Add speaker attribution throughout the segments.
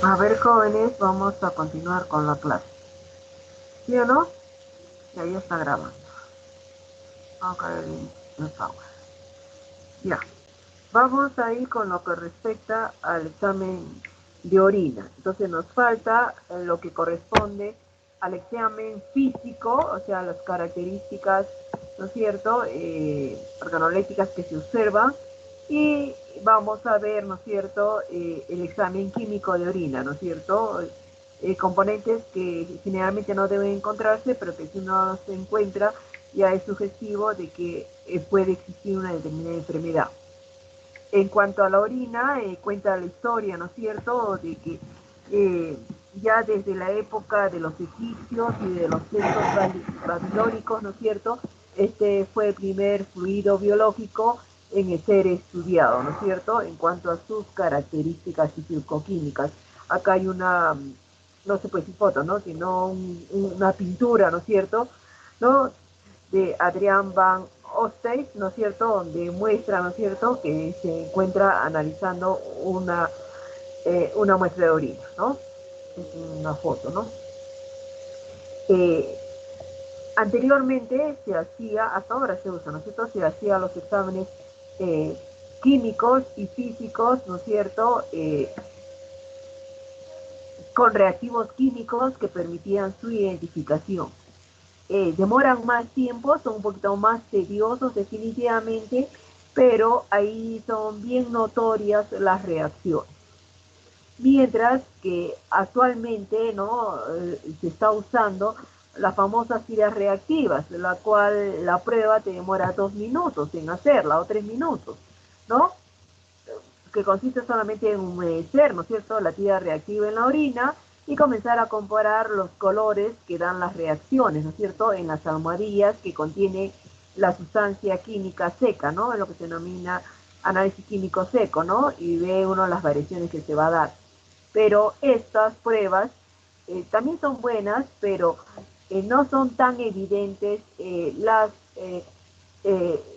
Speaker 1: A ver, jóvenes, vamos a continuar con la clase. ¿Sí o no? Y ahí está grabando. Vamos a ver el power. Ya. Vamos a ir con lo que respecta al examen de orina. Entonces nos falta lo que corresponde al examen físico, o sea, las características, ¿no es cierto?, organolépticas que se observan. Y vamos a ver, ¿no es cierto?, el examen químico de orina, ¿no es cierto?, componentes que generalmente no deben encontrarse, pero que si uno se encuentra ya es sugestivo de que puede existir una determinada enfermedad. En cuanto a la orina, cuenta la historia, ¿no es cierto?, de que eh, ya desde la época de los egipcios y de los textos babilónicos, ¿no es cierto?, este fue el primer fluido biológico en el ser estudiado, ¿no es cierto?, en cuanto a sus características físico-químicas. Acá hay una, no se puede decir foto, ¿no?, sino una pintura, ¿no es cierto?, ¿no?, de Adrián Van Ostey, ¿no es cierto?, donde muestra, ¿no es cierto?, que se encuentra analizando una muestra de orina, ¿no? Es una foto, ¿no? Eh, Anteriormente se hacía, hasta ahora se usa, ¿no es cierto?, se hacía los exámenes eh, químicos y físicos, ¿no es cierto?, con reactivos químicos que permitían su identificación. Demoran más tiempo, son un poquito más tediosos definitivamente, pero ahí son bien notorias las reacciones. Mientras que actualmente, ¿no?, se está usando las famosas tiras reactivas, la cual la prueba te demora 2 minutos en hacerla o 3 minutos, ¿no? Que consiste solamente en humedecer, ¿no es cierto?, la tira reactiva en la orina y comenzar a comparar los colores que dan las reacciones, ¿no es cierto?, en las almohadillas que contiene la sustancia química seca, ¿no?, en lo que se denomina análisis químico seco, ¿no?, y ve uno las variaciones que se va a dar. Pero estas pruebas también son buenas, pero no son tan evidentes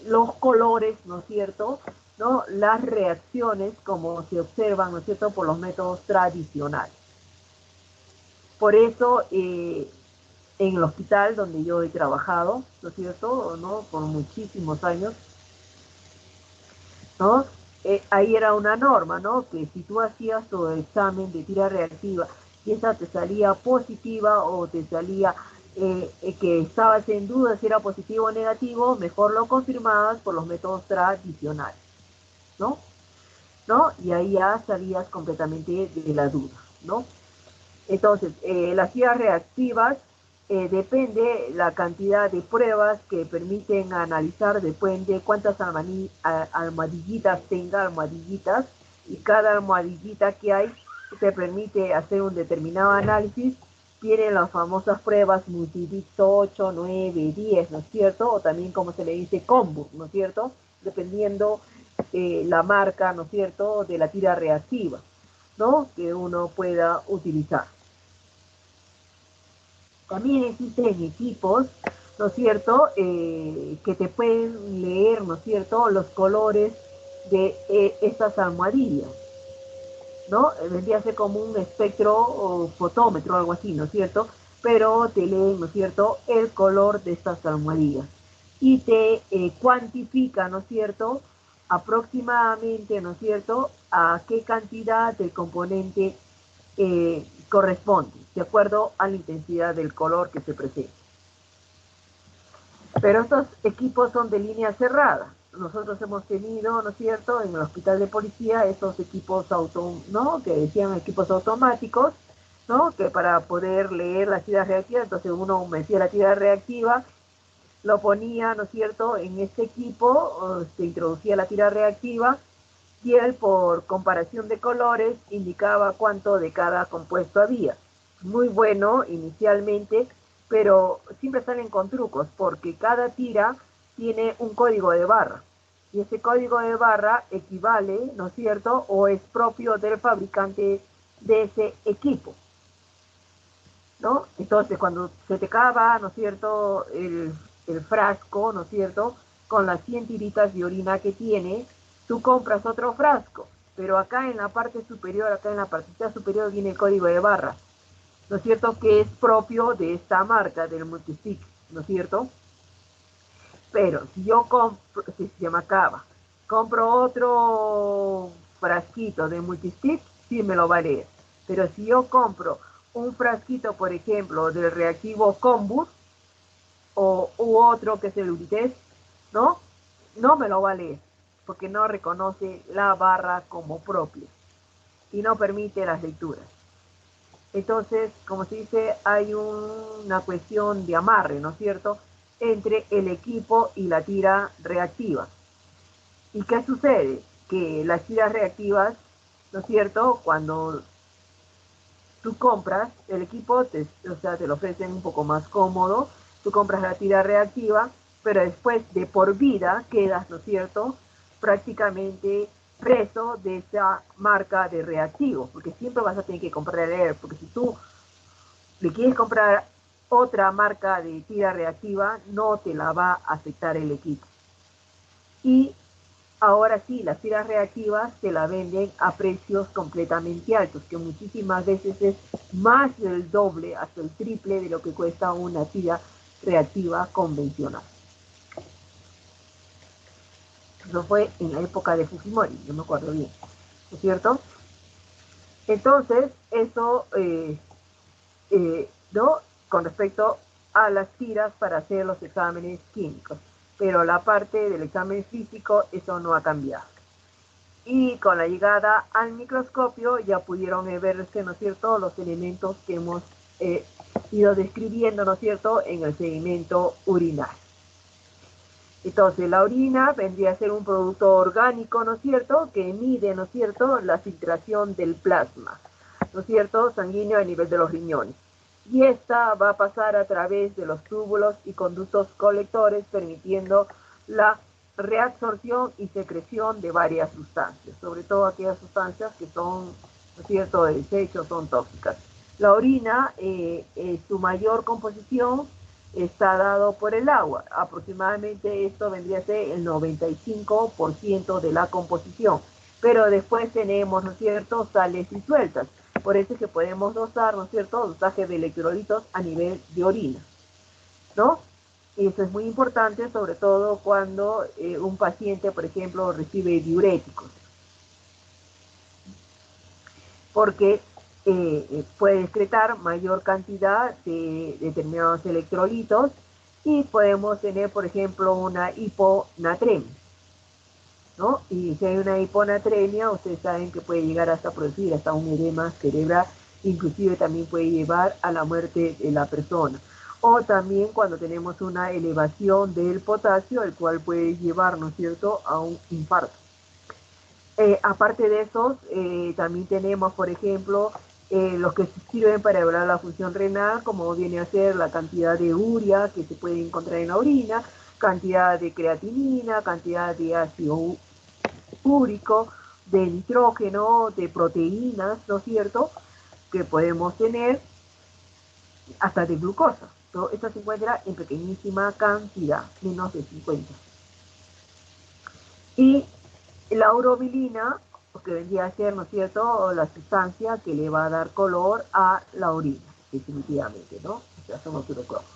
Speaker 1: los colores, ¿no es cierto?, ¿no?, las reacciones como se observan, ¿no es cierto?, por los métodos tradicionales. Por eso, en el hospital donde yo he trabajado, ¿no es cierto?, ¿no?, por muchísimos años, ¿no?, ahí era una norma, ¿no?, que si tú hacías tu examen de tira reactiva y esa te salía positiva o te salía que estabas en duda si era positivo o negativo, mejor lo confirmabas por los métodos tradicionales, ¿no? ¿No? Y ahí ya salías completamente de la duda, ¿no? Entonces, las guías reactivas depende la cantidad de pruebas que permiten analizar, depende cuántas almohadillitas tenga, almohadillitas, y cada almohadillita que hay te permite hacer un determinado análisis. Tienen las famosas pruebas multibits 8, 9, 10, ¿no es cierto? O también como se le dice combo, ¿no es cierto?, dependiendo la marca, ¿no es cierto?, de la tira reactiva, ¿no?, que uno pueda utilizar. También existen equipos, ¿no es cierto?, que te pueden leer, ¿no es cierto?, los colores de estas almohadillas, ¿no? Vendría a ser como un espectro o fotómetro, algo así, ¿no es cierto?, pero te leen, ¿no es cierto?, el color de estas almohadillas y te cuantifica, ¿no es cierto?, aproximadamente, ¿no es cierto?, a qué cantidad del componente corresponde, de acuerdo a la intensidad del color que se presenta. Pero estos equipos son de línea cerrada. Nosotros hemos tenido, ¿no es cierto?, en el hospital de policía estos equipos ¿no?, que decían equipos automáticos, ¿no?, que para poder leer la tira reactiva, entonces uno metía la tira reactiva, lo ponía, ¿no es cierto?, en este equipo, se introducía la tira reactiva y él, por comparación de colores, indicaba cuánto de cada compuesto había. Muy bueno inicialmente, pero siempre salen con trucos, porque cada tira tiene un código de barra, y ese código de barra equivale, ¿no es cierto?, o es propio del fabricante de ese equipo, ¿no? Entonces, cuando se te acaba, ¿no es cierto?, el frasco, ¿no es cierto?, con las 100 tiritas de orina que tiene, tú compras otro frasco pero acá en la parte superior, acá en la partita superior viene el código de barras, ¿no es cierto? Que es propio de esta marca, del Multistick, ¿no es cierto? Pero si yo compro, se llama Cava, compro otro frasquito de Multistick, sí me lo va a leer. Pero si yo compro un frasquito, por ejemplo, del reactivo Combus, u otro que es el Uritest, ¿no? No me lo va a leer, porque no reconoce la barra como propia y no permite las lecturas. Entonces, como se dice, hay una cuestión de amarre, ¿no es cierto?, entre el equipo y la tira reactiva. ¿Y qué sucede? Que las tiras reactivas, ¿no es cierto?, cuando tú compras el equipo, te lo ofrecen un poco más cómodo, tú compras la tira reactiva, pero después de por vida quedas, ¿no es cierto?, prácticamente preso de esa marca de reactivo, porque siempre vas a tener que comprar el porque si tú le quieres comprar otra marca de tira reactiva, no te la va a aceptar el equipo. Y ahora sí, las tiras reactivas te la venden a precios completamente altos, que muchísimas veces es más del doble, hasta el triple de lo que cuesta una tira reactiva convencional. Eso fue en la época de Fujimori, no me acuerdo bien, ¿no es cierto? Entonces, eso, ¿no?, con respecto a las tiras para hacer los exámenes químicos. Pero la parte del examen físico, eso no ha cambiado. Y con la llegada al microscopio ya pudieron verse, ¿no es cierto?, los elementos que hemos ido describiendo, ¿no es cierto?, en el sedimento urinario. Entonces, la orina vendría a ser un producto orgánico, ¿no es cierto?, que mide, ¿no es cierto?, la filtración del plasma, ¿no es cierto?, sanguíneo a nivel de los riñones. Y esta va a pasar a través de los túbulos y conductos colectores, permitiendo la reabsorción y secreción de varias sustancias, sobre todo aquellas sustancias que son, ¿no es cierto?, de desecho, son tóxicas. La orina, su mayor composición está dado por el agua. Aproximadamente esto vendría a ser el 95% de la composición. Pero después tenemos, ¿no es cierto?, sales disueltas. Por eso es que podemos dosar, ¿no es cierto?, dosaje de electrolitos a nivel de orina, ¿no? Y eso es muy importante, sobre todo cuando un paciente, por ejemplo, recibe diuréticos. Porque puede excretar mayor cantidad de determinados electrolitos y podemos tener, por ejemplo, una hiponatremia, ¿no? Y si hay una hiponatremia, ustedes saben que puede llegar hasta producir hasta un edema cerebral, inclusive también puede llevar a la muerte de la persona. O también cuando tenemos una elevación del potasio, el cual puede llevar, ¿no es cierto?, a un infarto. Aparte de esos, también tenemos, por ejemplo, los que sirven para evaluar la función renal, como viene a ser la cantidad de urea que se puede encontrar en la orina, cantidad de creatinina, cantidad de ácido úrico, de nitrógeno, de proteínas, ¿no es cierto?, que podemos tener, hasta de glucosa. Todo esto se encuentra en pequeñísima cantidad, menos de 50. Y la urobilina, que vendría a ser, ¿no es cierto?, la sustancia que le va a dar color a la orina, definitivamente, ¿no? O sea, son los urocromos.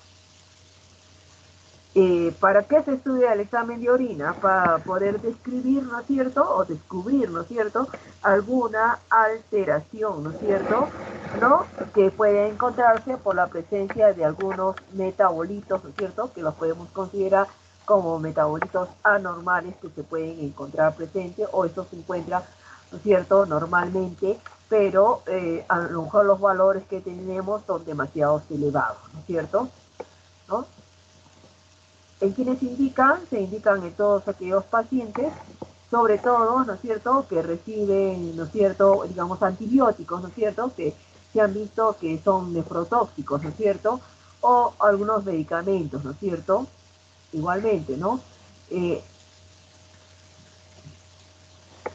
Speaker 1: ¿Para qué se estudia el examen de orina? Para poder describir, ¿no es cierto?, o descubrir, ¿no es cierto?, alguna alteración, ¿no es cierto?, ¿no?, que puede encontrarse por la presencia de algunos metabolitos, ¿no es cierto?, que los podemos considerar como metabolitos anormales que se pueden encontrar presentes, o eso se encuentra, ¿no es cierto?, normalmente, pero a lo mejor los valores que tenemos son demasiado elevados, ¿no es cierto?, ¿no? ¿En quienes indican? Se indican en todos aquellos pacientes, sobre todo, ¿no es cierto?, que reciben, ¿no es cierto?, digamos, antibióticos, ¿no es cierto?, que se han visto que son nefrotóxicos, ¿no es cierto?, o algunos medicamentos, ¿no es cierto?, igualmente, ¿no?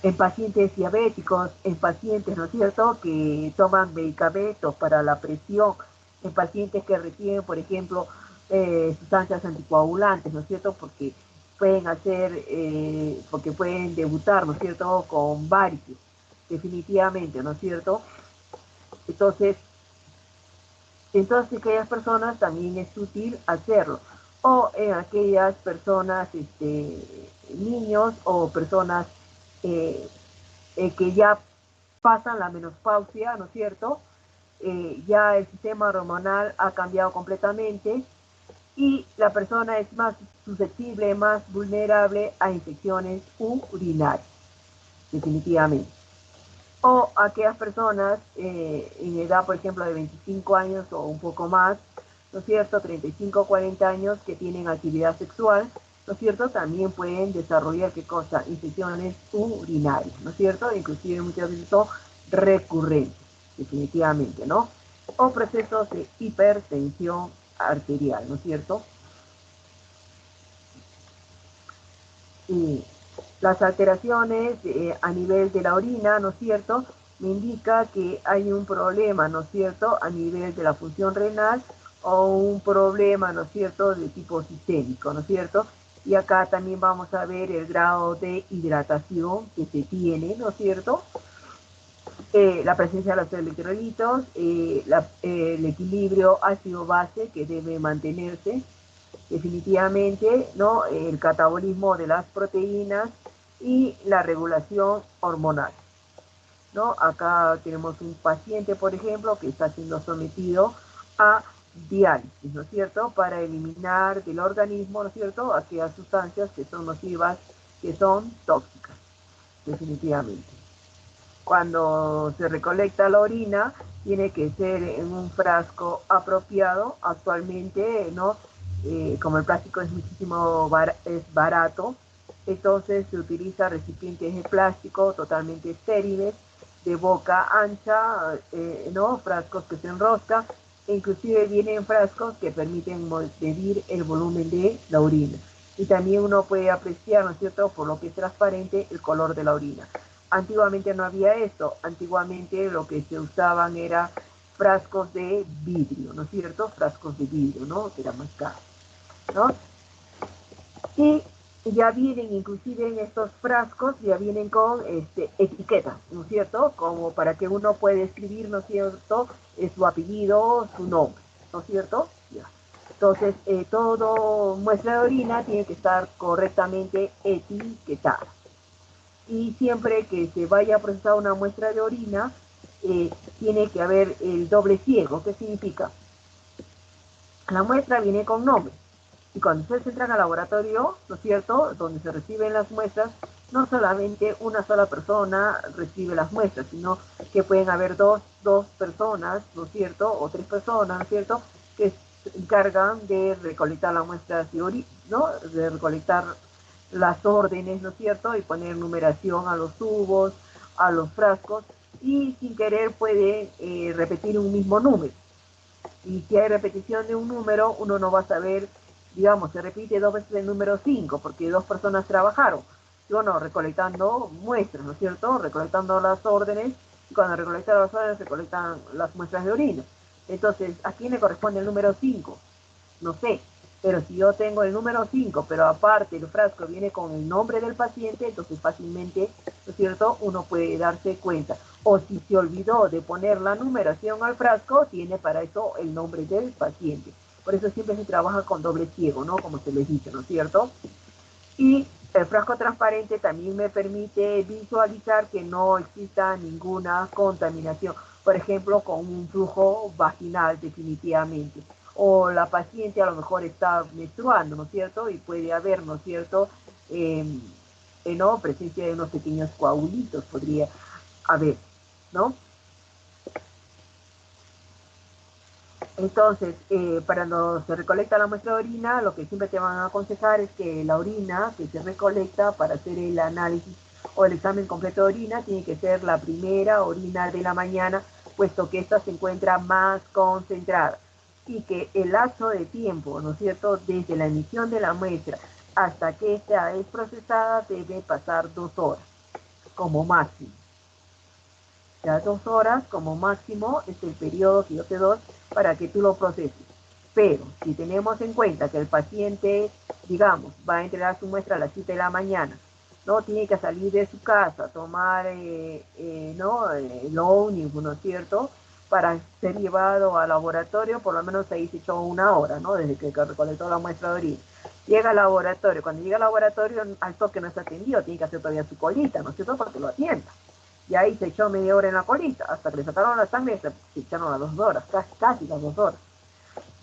Speaker 1: En pacientes diabéticos, en pacientes, ¿no es cierto?, que toman medicamentos para la presión, en pacientes que reciben, por ejemplo, sustancias anticoagulantes, ¿no es cierto?, porque pueden hacer, porque pueden debutar, ¿no es cierto?, con varices. definitivamente, ¿no es cierto? Entonces aquellas personas también es útil hacerlo. O en aquellas personas, niños o personas que ya pasan la menopausia, ¿no es cierto? Ya el sistema hormonal ha cambiado completamente y la persona es más susceptible, más vulnerable a infecciones urinarias, definitivamente. O aquellas personas en edad, por ejemplo, de 25 años o un poco más, ¿no es cierto?, 35 o 40 años que tienen actividad sexual, ¿no es cierto?, también pueden desarrollar, ¿qué cosa?, infecciones urinarias, ¿no es cierto?, inclusive muchas veces son recurrentes, definitivamente, ¿no? O procesos de hipertensión arterial, ¿no es cierto? Y las alteraciones a nivel de la orina, ¿no es cierto?, me indica que hay un problema, ¿no es cierto?, a nivel de la función renal o un problema, ¿no es cierto?, de tipo sistémico, ¿no es cierto? Y acá también vamos a ver el grado de hidratación que se tiene, ¿no es cierto? La presencia de los electrolitos, el equilibrio ácido-base que debe mantenerse, definitivamente, ¿no?, el catabolismo de las proteínas y la regulación hormonal, ¿no? Acá tenemos un paciente, por ejemplo, que está siendo sometido a diálisis, ¿no es cierto?, para eliminar del organismo, ¿no es cierto?, aquellas sustancias que son nocivas, que son tóxicas, definitivamente. Cuando se recolecta la orina, tiene que ser en un frasco apropiado. Actualmente, ¿no?, como el plástico es muchísimo es barato, entonces se utiliza recipientes de plástico totalmente estériles, de boca ancha, ¿no?, frascos que se enroscan, e inclusive vienen frascos que permiten medir el volumen de la orina. Y también uno puede apreciar, ¿no es cierto?, por lo que es transparente, el color de la orina. Antiguamente no había esto, antiguamente lo que se usaban era frascos de vidrio, ¿no es cierto? Frascos de vidrio, ¿no?, que era más caro, ¿no? Y ya vienen, inclusive en estos frascos, ya vienen con etiquetas, ¿no es cierto?, como para que uno pueda escribir, ¿no es cierto?, su apellido, su nombre, ¿no es cierto? Ya. Entonces, todo muestra de orina tiene que estar correctamente etiquetada. Y siempre que se vaya a procesar una muestra de orina, tiene que haber el doble ciego. ¿Qué significa? La muestra viene con nombre. Y cuando ustedes entran al laboratorio, ¿no es cierto?, donde se reciben las muestras, no solamente una sola persona recibe las muestras, sino que pueden haber dos personas, ¿no es cierto?, o tres personas, ¿no es cierto?, que se encargan de recolectar las muestras de orina, ¿no?, de recolectar las órdenes, ¿no es cierto?, y poner numeración a los tubos, a los frascos, y sin querer puede repetir un mismo número. Y si hay repetición de un número, uno no va a saber, digamos, se repite 2 veces el número 5, porque 2 personas trabajaron, y bueno, recolectando muestras, ¿no es cierto?, recolectando las órdenes, y cuando recolectan las órdenes, recolectan las muestras de orina. Entonces, ¿a quién le corresponde el número 5? No sé, pero si yo tengo el número 5, pero aparte el frasco viene con el nombre del paciente, entonces fácilmente, ¿no es cierto?, uno puede darse cuenta. O si se olvidó de poner la numeración al frasco, tiene para eso el nombre del paciente. Por eso siempre se trabaja con doble ciego, ¿no?, como se les dice, ¿no es cierto? Y el frasco transparente también me permite visualizar que no exista ninguna contaminación, por ejemplo, con un flujo vaginal definitivamente. O la paciente a lo mejor está menstruando, ¿no es cierto?, y puede haber, ¿no es cierto?, ¿no?, presencia de unos pequeños coagulitos podría haber, ¿no? Entonces, para cuando se recolecta la muestra de orina, lo que siempre te van a aconsejar es que la orina que se recolecta para hacer el análisis o el examen completo de orina tiene que ser la primera orina de la mañana, puesto que esta se encuentra más concentrada y que el lapso de tiempo, ¿no es cierto?, desde la emisión de la muestra hasta que esta es procesada debe pasar 2 horas como máximo. Ya 2 horas como máximo es el periodo que yo te doy para que tú lo proceses. Pero si tenemos en cuenta que el paciente, digamos, va a entregar su muestra a las 7 de la mañana ¿no? Tiene que salir de su casa, tomar, ¿no? El ómnibus, ¿no es cierto? Para ser llevado al laboratorio, por lo menos ahí se echó 1 hora, ¿no? Desde que recolectó la muestra de orina. Llega al laboratorio, cuando llega al laboratorio, al toque no está atendido, tiene que hacer todavía su colita, ¿no es cierto? Para que lo atienda. Y ahí se echó media hora en la colita, hasta que le sacaron la sangre, se echaron las 2 horas, casi las 2 horas.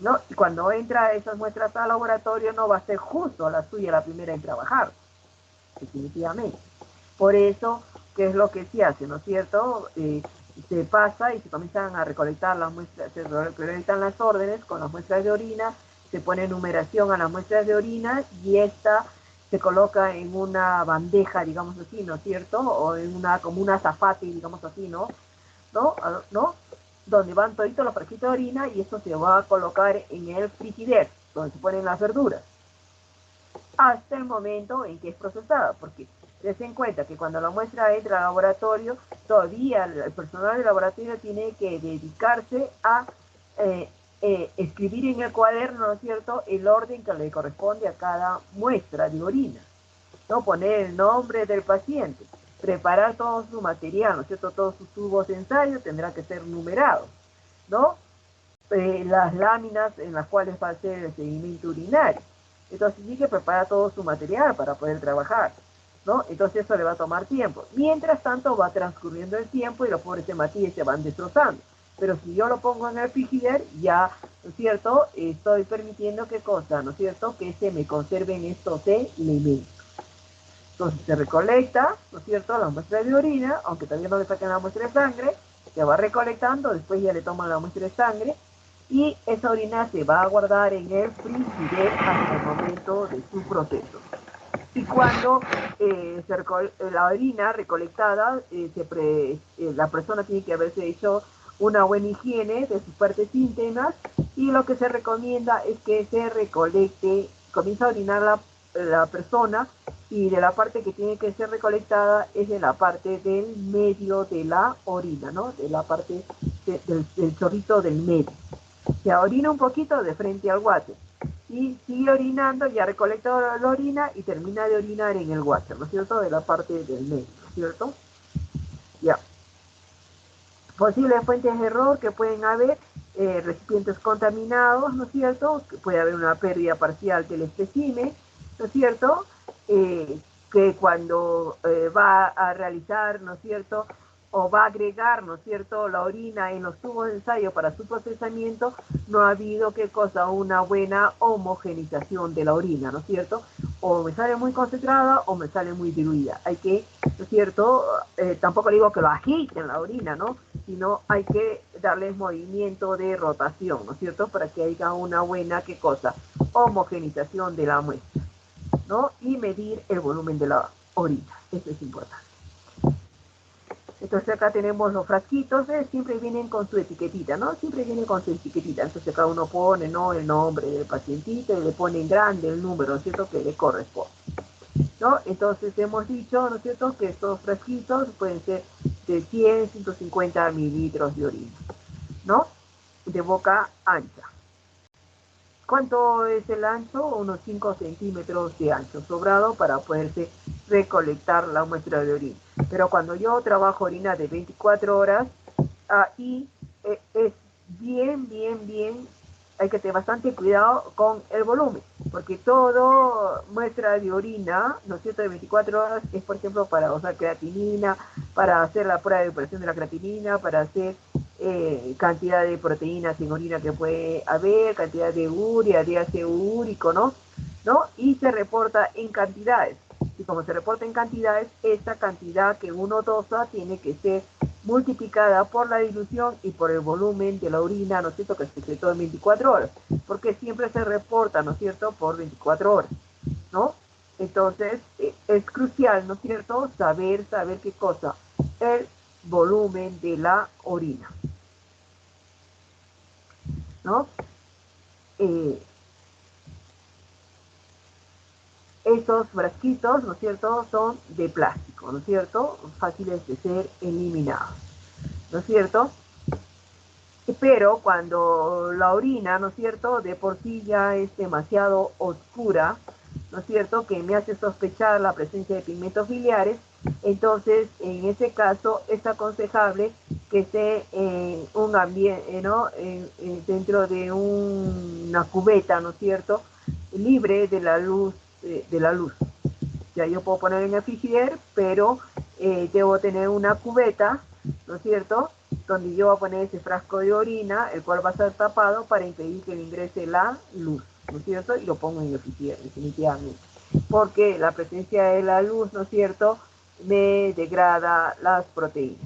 Speaker 1: ¿No? Y cuando entra esas muestras al laboratorio, no va a ser justo la suya la primera en trabajar, definitivamente. Por eso, ¿qué es lo que se hace, no es cierto? Se pasa y se comienzan a recolectar las muestras, se recolectan las órdenes con las muestras de orina, se pone numeración a las muestras de orina y esta se coloca en una bandeja, digamos así, ¿no es cierto? O en como una azafate, digamos así, ¿no? ¿No? Donde van toditos los frasquitos de orina y esto se va a colocar en el frigider, donde se ponen las verduras, hasta el momento en que es procesada, porque les en cuenta que cuando la muestra entra al laboratorio, todavía el personal del laboratorio tiene que dedicarse a escribir en el cuaderno, ¿no es cierto?, el orden que le corresponde a cada muestra de orina, ¿no? Poner el nombre del paciente, preparar todo su material, ¿no es cierto?, todos sus tubos de ensayo tendrán que ser numerados, ¿no? Las láminas en las cuales va a hacer el seguimiento urinario. Entonces sí que prepara todo su material para poder trabajar, ¿no? Entonces eso le va a tomar tiempo. Mientras tanto va transcurriendo el tiempo y los pobres hematíes se van destrozando. Pero si yo lo pongo en el frigider, ya, ¿no es cierto?, estoy permitiendo qué cosa, ¿no es cierto?, que se me conserven estos elementos. Entonces se recolecta, ¿no es cierto?, la muestra de orina, aunque todavía no le saquen la muestra de sangre, se va recolectando, después ya le toman la muestra de sangre, y esa orina se va a guardar en el frigider hasta el momento de su proceso. Y cuando la orina recolectada, la persona tiene que haberse hecho una buena higiene de sus partes íntimas, y lo que se recomienda es que se recolecte, comienza a orinar la persona, y de la parte que tiene que ser recolectada es de la parte del medio de la orina, ¿no? De la parte del chorrito del medio. Se orina un poquito de frente al water y sigue orinando, ya recolecta la orina y termina de orinar en el water, ¿no es cierto?, de la parte del medio, ¿no es cierto? Ya. Posibles fuentes de error que pueden haber, recipientes contaminados, ¿no es cierto?, que puede haber una pérdida parcial del espécimen, ¿no es cierto?, que cuando va a realizar, ¿no es cierto?, o va a agregar, ¿no es cierto?, la orina en los tubos de ensayo para su procesamiento, no ha habido, ¿qué cosa?, una buena homogenización de la orina, ¿no es cierto?, o me sale muy concentrada o me sale muy diluida. Hay que, ¿no es cierto?, tampoco digo que lo agiten la orina, ¿no?, sino hay que darles movimiento de rotación, ¿no es cierto?, para que haya una buena, ¿qué cosa?, homogenización de la muestra, ¿no?, y medir el volumen de la orina. Eso es importante. Entonces acá tenemos los frasquitos, siempre vienen con su etiquetita, ¿no? Siempre vienen con su etiquetita. Entonces acá uno pone, ¿no?, el nombre del pacientito y le pone en grande el número, ¿no es cierto?, que le corresponde, ¿no? Entonces hemos dicho, ¿no es cierto?, que estos frasquitos pueden ser de 100, 150 mililitros de orina, ¿no?, de boca ancha. ¿Cuánto es el ancho? Unos 5 centímetros de ancho, sobrado para poderse recolectar la muestra de orina. Pero cuando yo trabajo orina de 24 horas, ahí es bien, hay que tener bastante cuidado con el volumen, porque todo muestra de orina, ¿no es cierto?, de 24 horas es, por ejemplo, para usar creatinina, para hacer la prueba de depuración de la creatinina, para hacer cantidad de proteínas en orina que puede haber, cantidad de urea, de ácido úrico, ¿no? Y se reporta en cantidades. Y como se reporta en cantidades, esta cantidad que uno dosa tiene que ser multiplicada por la dilución y por el volumen de la orina, ¿no es cierto?, que se secretó en 24 horas, porque siempre se reporta, ¿no es cierto?, por 24 horas, ¿no? Entonces, es crucial, ¿no es cierto?, saber qué cosa, el volumen de la orina, ¿no? Estos frasquitos, ¿no es cierto?, son de plástico, ¿no es cierto?, fáciles de ser eliminados, ¿no es cierto? Pero cuando la orina, ¿no es cierto?, de por sí ya es demasiado oscura, ¿no es cierto?, que me hace sospechar la presencia de pigmentos biliares. Entonces, en ese caso, es aconsejable que esté en un ambiente, ¿no?, dentro de una cubeta, ¿no es cierto?, libre de la luz, Ya yo puedo poner en el frigider, pero debo tener una cubeta, ¿no es cierto?, donde yo voy a poner ese frasco de orina, el cual va a estar tapado para impedir que le ingrese la luz, ¿no es cierto?, y lo pongo en el frigider, definitivamente. Porque la presencia de la luz, ¿no es cierto?, me degrada las proteínas.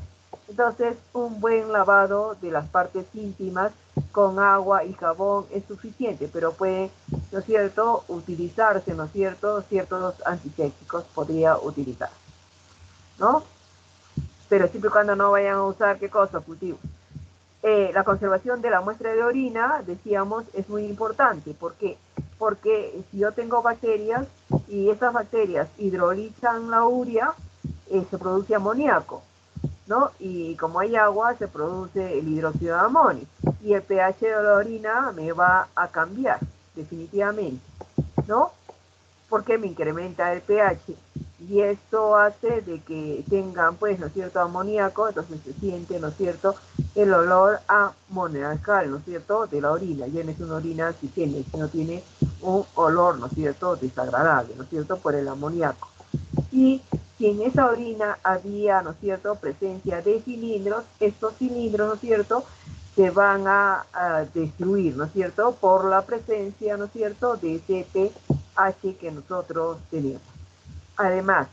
Speaker 1: Entonces, un buen lavado de las partes íntimas con agua y jabón es suficiente, pero puede, ¿no es cierto?, utilizarse, ¿no es cierto?, ciertos antisépticos podría utilizar, ¿no? Pero siempre y cuando no vayan a usar, ¿qué cosa? Cultivos. La conservación de la muestra de orina, decíamos, es muy importante. ¿Por qué? Porque si yo tengo bacterias y esas bacterias hidrolizan la urea, se produce amoníaco, ¿no? Y como hay agua, se produce el hidróxido de amonio. Y el pH de la orina me va a cambiar, definitivamente, ¿no? Porque me incrementa el pH. Y esto hace de que tengan, pues, ¿no es cierto?, amoníaco, entonces se siente, ¿no es cierto?, el olor amoniacal, ¿no es cierto?, de la orina. Ya no es una orina si no tiene un olor, ¿no es cierto?, desagradable, ¿no es cierto?, por el amoníaco. Y si en esa orina había, ¿no es cierto?, presencia de cilindros, estos cilindros, ¿no es cierto?, se van a destruir, ¿no es cierto?, por la presencia, ¿no es cierto?, de ese pH que nosotros tenemos. Además,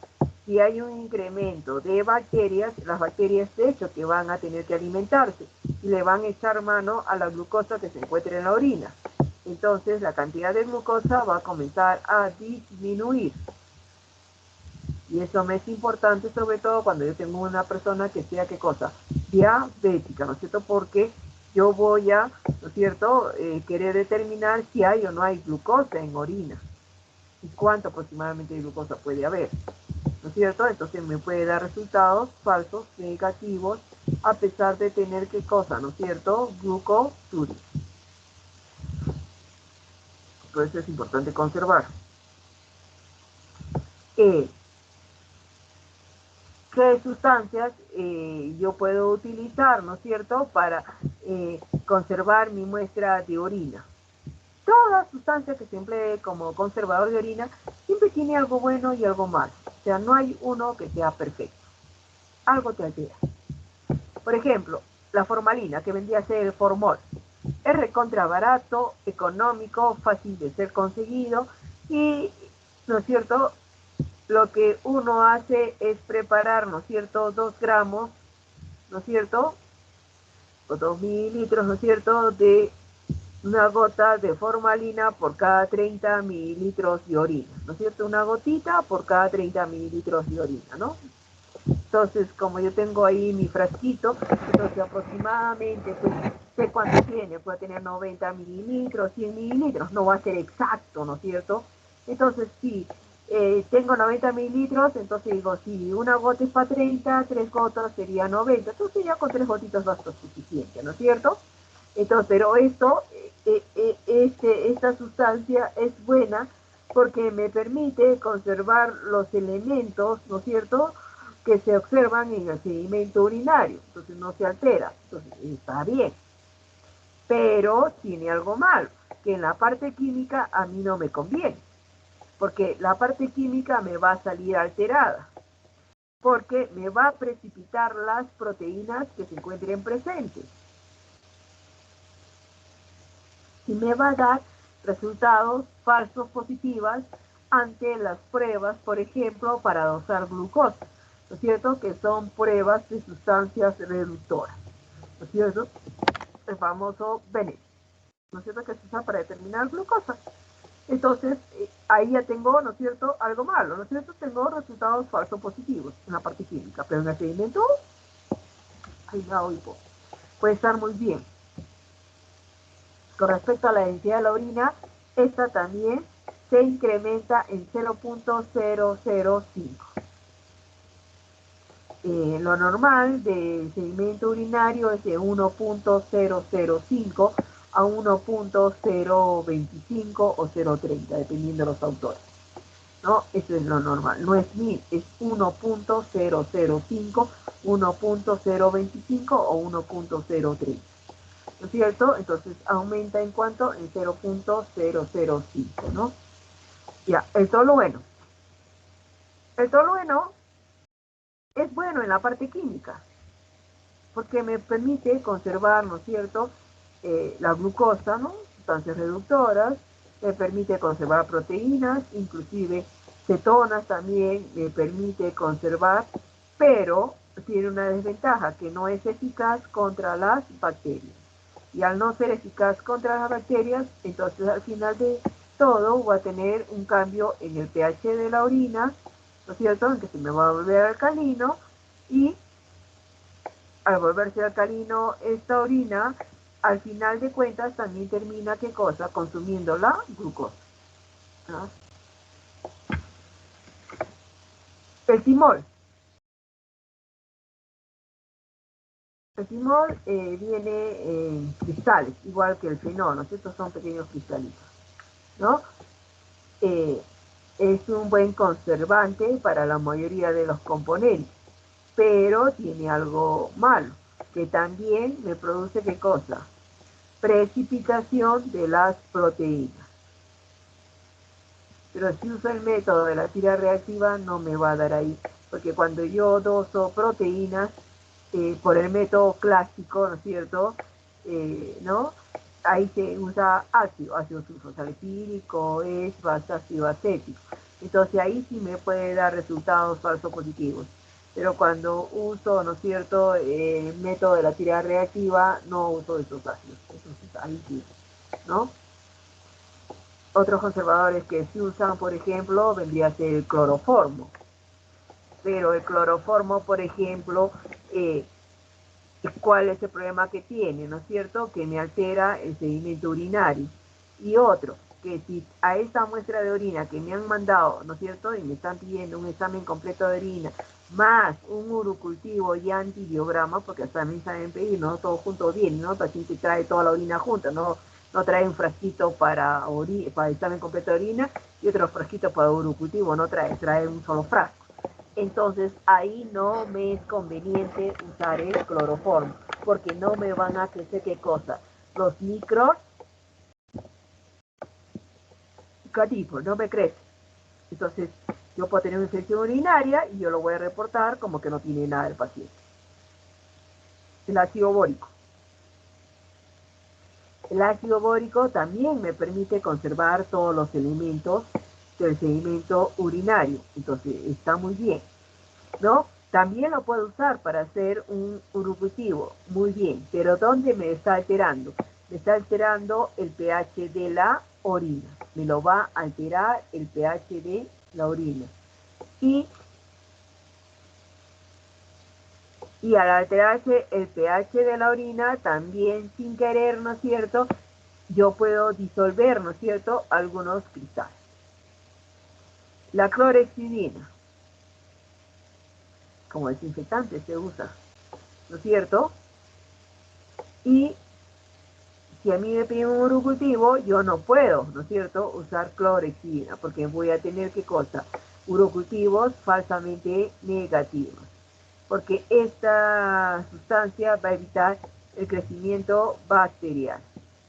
Speaker 1: si hay un incremento de bacterias, las bacterias de hecho que van a tener que alimentarse y le van a echar mano a la glucosa que se encuentra en la orina. Entonces la cantidad de glucosa va a comenzar a disminuir. Y eso me es importante sobre todo cuando yo tengo una persona que sea, ¿qué cosa?, diabética, ¿no es cierto?, porque yo voy a, ¿no es cierto?, querer determinar si hay o no hay glucosa en orina y cuánto aproximadamente de glucosa puede haber, ¿no es cierto? Entonces me puede dar resultados falsos, negativos, a pesar de tener, ¿qué cosa?, ¿no es cierto?, glucosuria. Por eso es importante conservar. ¿Qué sustancias yo puedo utilizar, ¿no es cierto?, para conservar mi muestra de orina? Toda sustancia que se emplee como conservador de orina siempre tiene algo bueno y algo malo. O sea, no hay uno que sea perfecto. Algo te altera. Por ejemplo, la formalina, que vendría a ser el formol. Es recontra barato, económico, fácil de ser conseguido y, ¿no es cierto?, lo que uno hace es preparar, ¿no es cierto?, 2 gramos, ¿no es cierto?, o 2 mililitros, ¿no es cierto?, de una gota de formalina por cada 30 mililitros de orina, ¿no es cierto?, una gotita por cada 30 mililitros de orina, ¿no? Entonces, como yo tengo ahí mi frasquito, entonces aproximadamente, pues, sé cuánto tiene, puede tener 90 mililitros, 100 mililitros, no va a ser exacto, ¿no es cierto? Entonces, si tengo 90 mililitros, entonces digo, si una gota es para 30, 3 gotas sería 90, entonces ya con 3 gotitas va a ser suficiente, ¿no es cierto? Entonces, pero esta sustancia es buena porque me permite conservar los elementos, ¿no es cierto?, que se observan en el sedimento urinario, entonces no se altera, entonces está bien. Pero tiene algo malo, que en la parte química a mí no me conviene, porque la parte química me va a salir alterada, porque me va a precipitar las proteínas que se encuentren presentes. Y me va a dar resultados falsos positivos ante las pruebas, por ejemplo, para dosar glucosa, ¿no es cierto?, que son pruebas de sustancias reductoras, ¿no es cierto?, el famoso BENET, ¿no es cierto?, que se usa para determinar glucosa. Entonces, ahí ya tengo, ¿no es cierto?, algo malo, ¿no es cierto?, tengo resultados falsos positivos en la parte química, pero en el sedimento, ahí ya oigo, puede estar muy bien. Con respecto a la densidad de la orina, esta también se incrementa en 0.005. Lo normal del sedimento urinario es de 1.005 a 1.025 o 0.30, dependiendo de los autores. ¿no? Eso es lo normal. No es 1000, es 1.005, 1.025 o 1.03. ¿No es cierto? Entonces aumenta en cuanto en 0.005, ¿no? Ya, el tolueno. El tolueno es bueno en la parte química, porque me permite conservar, ¿no es cierto?, la glucosa, ¿no?, sustancias reductoras, me permite conservar proteínas, inclusive cetonas también me permite conservar, pero tiene una desventaja, que no es eficaz contra las bacterias. Y al no ser eficaz contra las bacterias, entonces al final de todo va a tener un cambio en el pH de la orina, ¿no es cierto?, en que se me va a volver alcalino, y al volverse alcalino esta orina, al final de cuentas también termina, ¿qué cosa?, consumiendo la glucosa, ¿no? El timol. El timol viene en cristales, igual que el fenol, ¿no? Estos son pequeños cristalitos, ¿no? Es un buen conservante para la mayoría de los componentes, pero tiene algo malo, que también me produce, ¿qué cosa?, precipitación de las proteínas. Pero si uso el método de la tira reactiva no me va a dar ahí, porque cuando yo doso proteínas por el método clásico, ¿no es cierto?, ¿no?, ahí se usa ácido sulfosalicílico, ácido acético. Entonces ahí sí me puede dar resultados falsos positivos. Pero cuando uso, ¿no es cierto?, el método de la tira reactiva, no uso esos ácidos. Entonces ahí sí, ¿no? Otros conservadores que se usan, por ejemplo, vendría a ser el cloroformo. Pero el cloroformo, por ejemplo, ¿cuál es el problema que tiene? ¿No es cierto? Que me altera el sedimento urinario. Y otro, que si a esta muestra de orina que me han mandado, ¿no es cierto?, y me están pidiendo un examen completo de orina, más un urocultivo y antibiograma, porque también saben pedir, ¿no?, todo junto bien, ¿no? El paciente trae toda la orina junta, no trae un frasquito para examen completo de orina y otro frasquito para urocultivo, no trae un solo frasco. Entonces ahí no me es conveniente usar el cloroformo, porque no me van a crecer, ¿qué cosa?, los micros cativos, no me crecen. Entonces yo puedo tener una infección urinaria y yo lo voy a reportar como que no tiene nada el paciente. El ácido bórico. El ácido bórico también me permite conservar todos los elementos del sedimento urinario, entonces está muy bien, ¿no? También lo puedo usar para hacer un urocultivo, muy bien, pero ¿dónde me está alterando? Me está alterando el pH de la orina, me lo va a alterar el pH de la orina. Y al alterarse el pH de la orina, también sin querer, ¿no es cierto?, yo puedo disolver, ¿no es cierto?, algunos cristales. La clorhexidina, como desinfectante se usa, ¿no es cierto? Y si a mí me piden un urocultivo, yo no puedo, ¿no es cierto?, usar clorhexidina, porque voy a tener, ¿qué cosa?, urocultivos falsamente negativos, porque esta sustancia va a evitar el crecimiento bacteriano.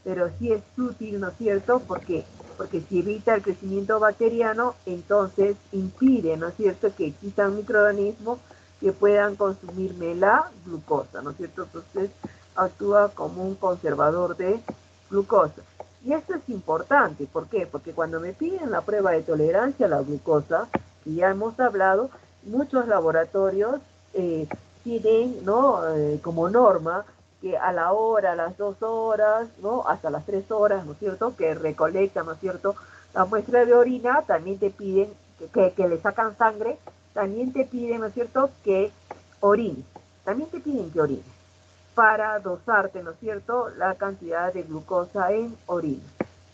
Speaker 1: Pero sí es útil, ¿no es cierto? ¿Por qué? Porque si evita el crecimiento bacteriano, entonces impide, ¿no es cierto?, que existan microorganismos que puedan consumirme la glucosa, ¿no es cierto? Entonces actúa como un conservador de glucosa. Y esto es importante, ¿por qué? Porque cuando me piden la prueba de tolerancia a la glucosa, que ya hemos hablado, muchos laboratorios tienen, ¿no?, como norma que a la hora, a las 2 horas, ¿no?, hasta las 3 horas, ¿no es cierto?, que recolectan, ¿no es cierto?, la muestra de orina, también te piden que le sacan sangre, también te piden, ¿no es cierto?, que orines, también te piden que orines, para dosarte, ¿no es cierto?, la cantidad de glucosa en orina.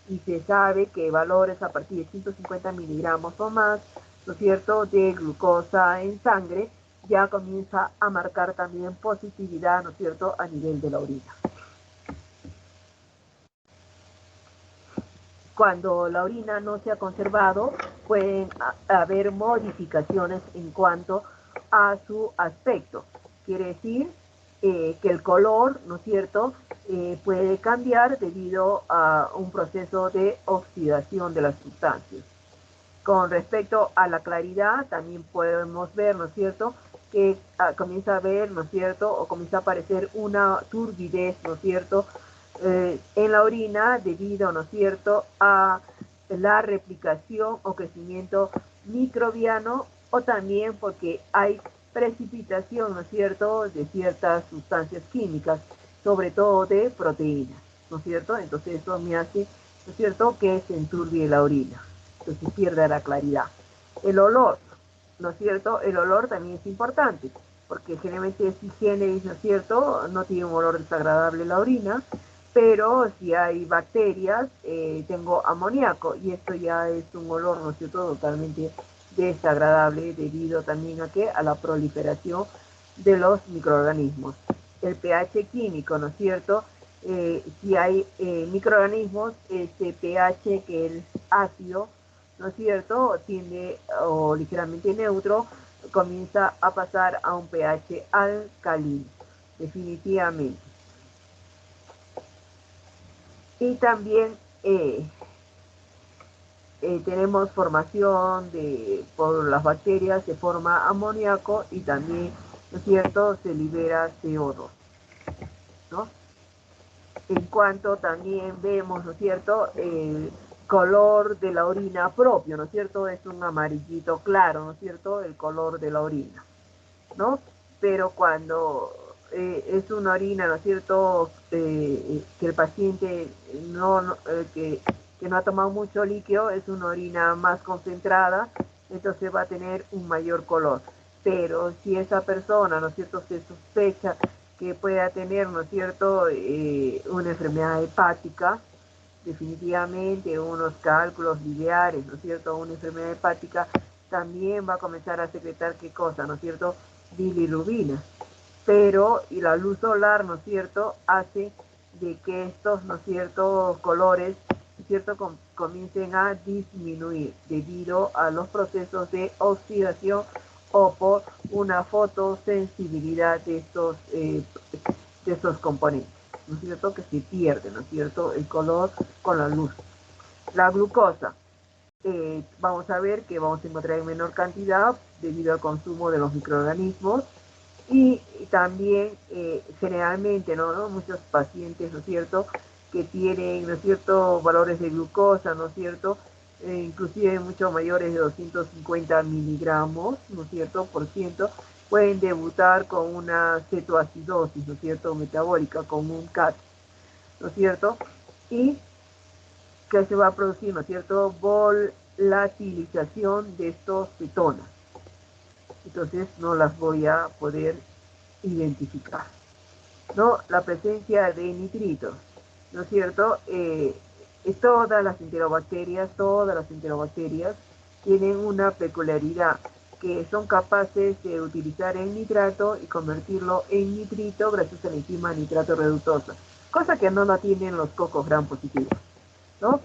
Speaker 1: Y se sabe que valores a partir de 150 miligramos o más, ¿no es cierto?, de glucosa en sangre, ya comienza a marcar también positividad, ¿no es cierto?, a nivel de la orina. Cuando la orina no se ha conservado, pueden haber modificaciones en cuanto a su aspecto. Quiere decir que el color, ¿no es cierto?, puede cambiar debido a un proceso de oxidación de las sustancias. Con respecto a la claridad, también podemos ver, ¿no es cierto?, que comienza a ver, ¿no es cierto?, o comienza a aparecer una turbidez, ¿no es cierto?, en la orina debido, ¿no es cierto?, a la replicación o crecimiento microbiano, o también porque hay precipitación, ¿no es cierto?, de ciertas sustancias químicas, sobre todo de proteínas, ¿no es cierto? Entonces eso me hace, ¿no es cierto?, que se enturbie la orina, entonces pierde la claridad. El olor, ¿no es cierto? El olor también es importante, porque generalmente es higiene, ¿no es cierto?, no tiene un olor desagradable la orina, pero si hay bacterias, tengo amoníaco, y esto ya es un olor, ¿no es cierto?, totalmente desagradable debido también a ¿qué? A la proliferación de los microorganismos. El pH químico, ¿no es cierto? Si hay microorganismos, ese pH que es ácido, ¿no es cierto?, tiende o ligeramente neutro, comienza a pasar a un pH alcalino, definitivamente. Y también tenemos formación por las bacterias, se forma amoníaco y también, ¿no es cierto?, se libera CO2, ¿no? En cuanto también vemos, ¿no es cierto?, el color de la orina propio, ¿no es cierto?, es un amarillito claro, ¿no es cierto?, el color de la orina, ¿no? Pero cuando es una orina, ¿no es cierto?, que el paciente que no ha tomado mucho líquido, es una orina más concentrada, entonces va a tener un mayor color. Pero si esa persona, ¿no es cierto?, se sospecha que pueda tener, ¿no es cierto?, una enfermedad hepática, definitivamente unos cálculos biliares, ¿no es cierto?, una enfermedad hepática, también va a comenzar a secretar qué cosa, ¿no es cierto?, bilirrubina. Pero y la luz solar, ¿no es cierto?, hace de que estos, ¿no es cierto?, colores, ¿no es cierto?, comiencen a disminuir debido a los procesos de oxidación o por una fotosensibilidad de estos componentes, ¿no es cierto?, que se pierde, ¿no es cierto?, el color con la luz. La glucosa, vamos a ver que vamos a encontrar en menor cantidad debido al consumo de los microorganismos y también generalmente, ¿no? Muchos pacientes, ¿no es cierto?, que tienen, ¿no es cierto?, valores de glucosa, ¿no es cierto?, inclusive mucho mayores de 250 miligramos, ¿no es cierto?, por ciento, pueden debutar con una cetoacidosis, ¿no es cierto?, metabólica, con un CAT, ¿no es cierto?, y que se va a producir, ¿no es cierto?, volatilización de estos cetonas. Entonces no las voy a poder identificar, ¿no? La presencia de nitritos, ¿no es cierto? Todas las enterobacterias tienen una peculiaridad, que son capaces de utilizar el nitrato y convertirlo en nitrito gracias a la enzima nitrato reductasa, cosa que no la tienen los cocos gram positivos, ¿no?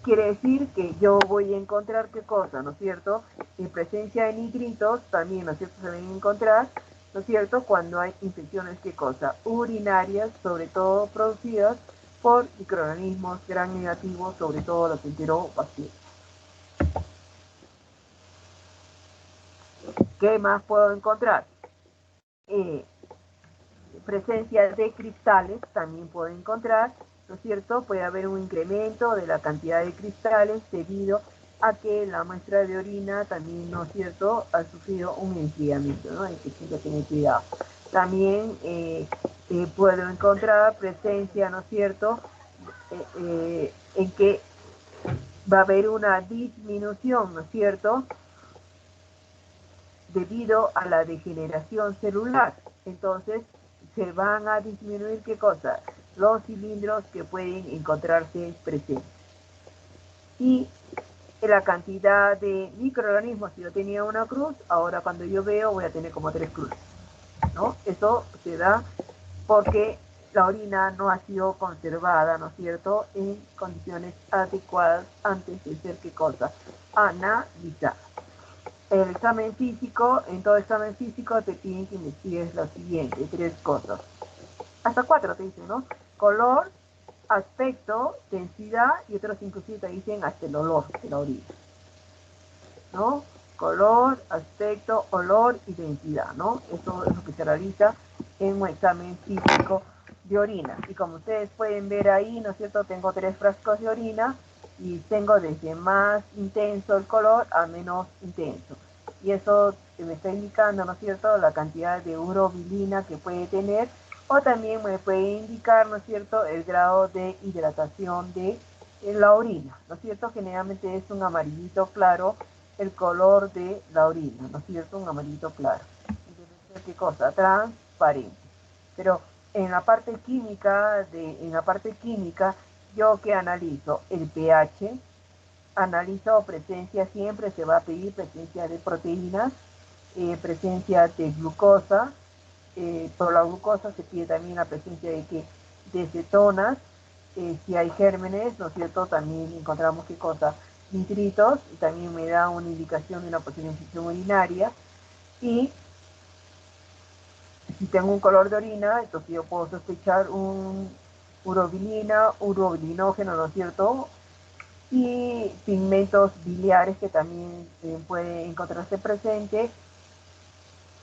Speaker 1: Quiere decir que yo voy a encontrar qué cosa, ¿no es cierto? En presencia de nitritos también, ¿no es cierto?, se deben encontrar, ¿no es cierto?, cuando hay infecciones, ¿qué cosa? Urinarias, sobre todo producidas por microorganismos gram negativos, sobre todo las enterobacterias. ¿Qué más puedo encontrar? Presencia de cristales también puedo encontrar, ¿no es cierto? Puede haber un incremento de la cantidad de cristales debido a que la muestra de orina también, ¿no es cierto?, ha sufrido un enfriamiento, ¿no? Hay que siempre tener cuidado. También puedo encontrar presencia, ¿no es cierto?, en que va a haber una disminución, ¿no es cierto?, debido a la degeneración celular. Entonces, se van a disminuir, ¿qué cosa? Los cilindros que pueden encontrarse presentes. Y la cantidad de microorganismos, si yo tenía una cruz, ahora cuando yo veo voy a tener como 3 cruces, ¿no? Eso se da porque la orina no ha sido conservada, ¿no es cierto?, en condiciones adecuadas antes de ser, ¿qué cosa?, analizada. El examen físico, en todo examen físico te piden que investigues lo siguiente, 3 cosas. Hasta 4 te dicen, ¿no? Color, aspecto, densidad, y otros inclusive te dicen hasta el olor de la orina, ¿no? Color, aspecto, olor y densidad, ¿no? Eso es lo que se realiza en un examen físico de orina. Y como ustedes pueden ver ahí, ¿no es cierto?, tengo 3 frascos de orina y tengo desde más intenso el color a menos intenso. Y eso me está indicando, ¿no es cierto?, la cantidad de urobilina que puede tener, o también me puede indicar, ¿no es cierto?, el grado de hidratación de la orina, ¿no es cierto? Generalmente es un amarillito claro el color de la orina, ¿no es cierto? Un amarillito claro. Entonces, ¿qué cosa? Transparente. Pero en la parte química, yo que analizo el pH, analizo presencia, siempre se va a pedir presencia de proteínas, presencia de glucosa, por la glucosa se pide también la presencia de cetonas, si hay gérmenes, ¿no es cierto? También encontramos qué cosa, nitritos, y también me da una indicación de una posible infección urinaria. Y si tengo un color de orina, entonces yo puedo sospechar un urobilinógeno, ¿no es cierto? Y pigmentos biliares que también pueden encontrarse presentes.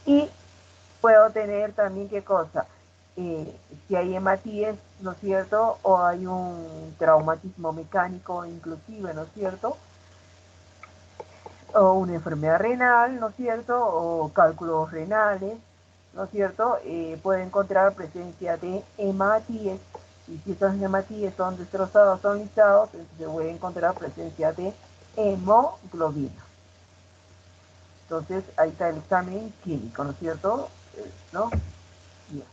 Speaker 1: Y puedo tener también qué cosa, si hay hematíes, ¿no es cierto? O hay un traumatismo mecánico inclusive, ¿no es cierto? O una enfermedad renal, ¿no es cierto? O cálculos renales, ¿no es cierto? Puede encontrar presencia de hematíes, y si estos hematíes son destrozados, son listados, entonces voy a encontrar presencia de hemoglobina. Entonces ahí está el examen químico, ¿no es cierto? ¿No? Bien.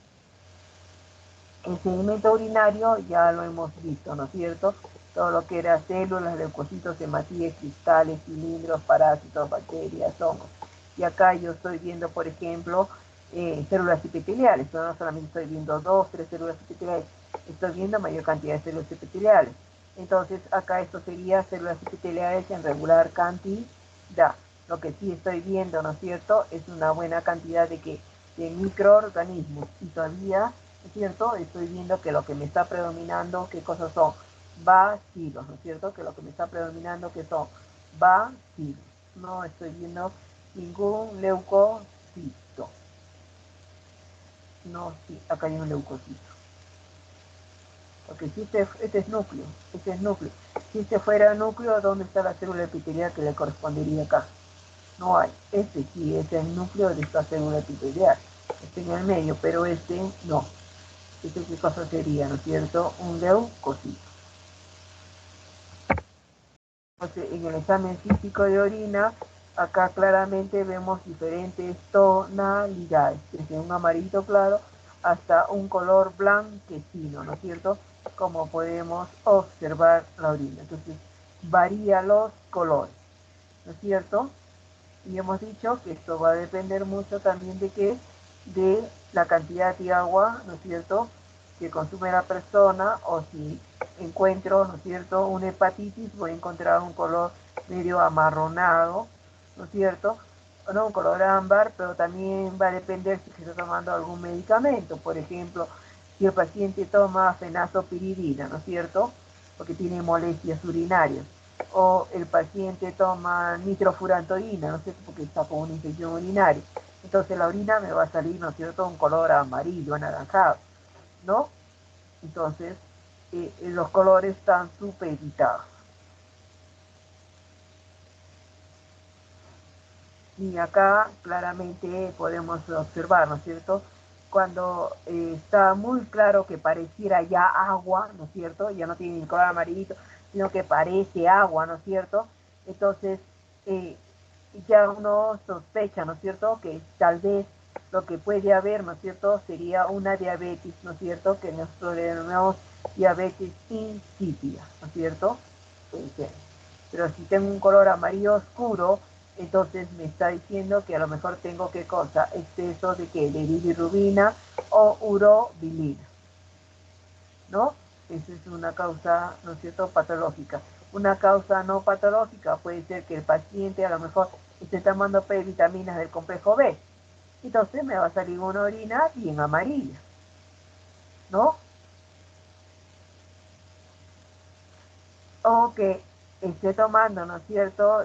Speaker 1: El sedimento urinario ya lo hemos visto, ¿no es cierto? Todo lo que era células, leucocitos, hematíes, cristales, cilindros, parásitos, bacterias, hongos. Y acá yo estoy viendo, por ejemplo, células epiteliales, pero no solamente estoy viendo 2, 3 células epiteliales, estoy viendo mayor cantidad de células epiteliales. Entonces acá esto sería células epiteliales en regular cantidad. Lo que sí estoy viendo, ¿no es cierto?, es una buena cantidad de microorganismos, y todavía, ¿no es cierto?, estoy viendo que lo que me está predominando, ¿qué cosas son? Bacilos, ¿no es cierto?, que lo que me está predominando, que son bacilos. No estoy viendo ningún leucocito. No, sí, acá hay un leucocito. Porque si este es núcleo, Si este fuera núcleo, ¿dónde está la célula epitelial que le correspondería acá? No hay. Este sí es el núcleo de esta célula epitelial. Este en el medio, pero este no. Este qué cosa sería, ¿no es cierto? Un leucocito. Entonces, en el examen físico de orina, acá claramente vemos diferentes tonalidades, desde un amarillito claro hasta un color blanquecino, ¿no es cierto? Como podemos observar la orina. Entonces, varía los colores, ¿no es cierto? Y hemos dicho que esto va a depender mucho también de qué, de la cantidad de agua, ¿no es cierto?, que consume la persona, o si encuentro, ¿no es cierto?, una hepatitis, voy a encontrar un color medio amarronado, ¿no es cierto?, no un color ámbar, pero también va a depender si se está tomando algún medicamento. Por ejemplo, si el paciente toma fenazopiridina, ¿no es cierto?, porque tiene molestias urinarias, o el paciente toma nitrofurantoína, ¿no es cierto?, porque está con una infección urinaria. Entonces la orina me va a salir, ¿no es cierto?, un color amarillo, anaranjado, ¿no? Entonces, los colores están supeditados. Y acá claramente podemos observar, ¿no es cierto?, cuando está muy claro que pareciera ya agua, ¿no es cierto?, ya no tiene el color amarillito, sino que parece agua, ¿no es cierto?, entonces ya uno sospecha, ¿no es cierto?, que tal vez lo que puede haber, ¿no es cierto?, sería una diabetes, ¿no es cierto?, que nosotros denominamos diabetes insípida, ¿no es cierto? Pero si tengo un color amarillo oscuro, entonces me está diciendo que a lo mejor tengo, ¿qué cosa?, exceso de ¿qué?, de bilirrubina o urobilina. ¿no? Esa es una causa, ¿no es cierto?, patológica. Una causa no patológica puede ser que el paciente a lo mejor esté tomando vitaminas del complejo B. Entonces me va a salir una orina bien amarilla, ¿no? O que esté tomando, ¿no es cierto?,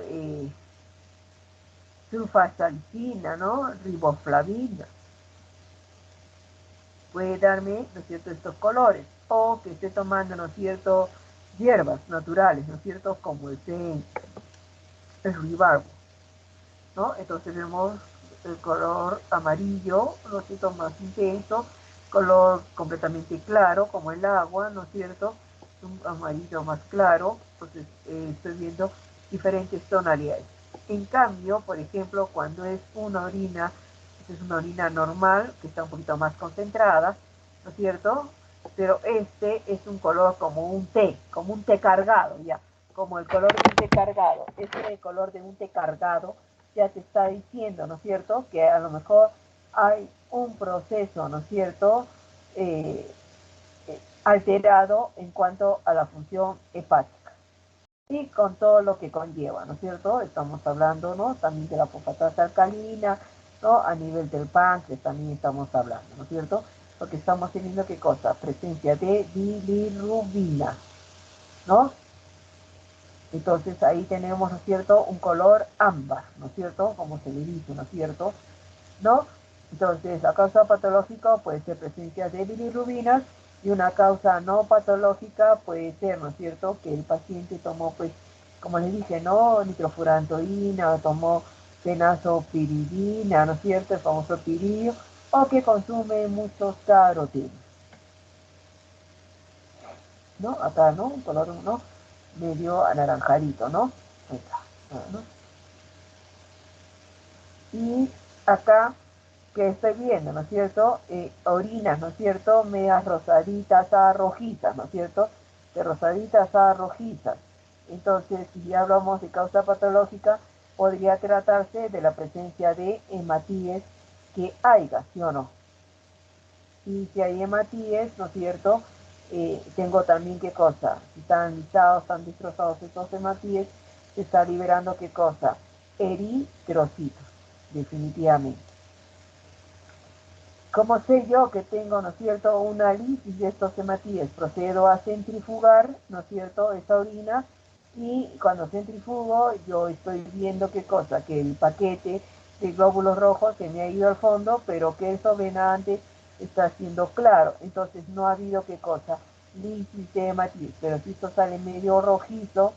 Speaker 1: sulfasalcina, ¿no?, riboflavina. Puede darme, ¿no es cierto?, estos colores. O que esté tomando, ¿no es cierto?, hierbas naturales, ¿no es cierto?, como el ruibarbo, ¿no? Entonces vemos el color amarillo, ¿no es cierto?, más intenso, color completamente claro, como el agua, ¿no es cierto?, un amarillo más claro. Entonces estoy viendo diferentes tonalidades. En cambio, por ejemplo, cuando es una orina, es una orina normal, que está un poquito más concentrada, ¿no es cierto?, pero este es un color como un té cargado, ya, como el color de un té cargado. Este es el color de un té cargado, ya te está diciendo, ¿no es cierto?, que a lo mejor hay un proceso, ¿no es cierto?, eh, alterado en cuanto a la función hepática y con todo lo que conlleva, ¿no es cierto? Estamos hablando, ¿no?, también de la fosfatasa alcalina, ¿no?, a nivel del páncreas también estamos hablando, ¿no es cierto?, porque estamos teniendo, ¿qué cosa?, presencia de bilirrubina, ¿no? Entonces ahí tenemos, ¿no es cierto?, un color ámbar, ¿no es cierto?, como se le dice, ¿no es cierto?, ¿no? Entonces la causa patológica puede ser presencia de bilirrubinas, y una causa no patológica puede ser, ¿no es cierto?, que el paciente tomó, pues, como les dije, ¿no?, nitrofurantoína, tomó fenazopiridina, ¿no es cierto?, el famoso pirillo, o que consume muchos carotenos, ¿no? Acá, ¿no?, un color, ¿no?, medio anaranjadito, ¿no? Ahí está, ¿no? Y acá, que estoy viendo, ¿no es cierto?, orinas, ¿no es cierto?, medias rosaditas a rojizas, ¿no es cierto?, de rosaditas a rojizas. Entonces, si ya hablamos de causa patológica, podría tratarse de la presencia de hematíes que haya, ¿sí o no? Y si hay hematíes, ¿no es cierto?, tengo también, ¿qué cosa? Si están listados, están destrozados estos hematíes, se está liberando, ¿qué cosa? Eritrocitos, definitivamente. ¿Cómo sé yo que tengo, ¿no es cierto?, una lisis de estos hematíes? Procedo a centrifugar, ¿no es cierto?, esa orina, y cuando centrifugo yo estoy viendo, ¿qué cosa?, que el paquete de glóbulos rojos se me ha ido al fondo, pero que eso venante está siendo claro. Entonces no ha habido, ¿qué cosa?, lisis de hematíes. Pero si esto sale medio rojizo,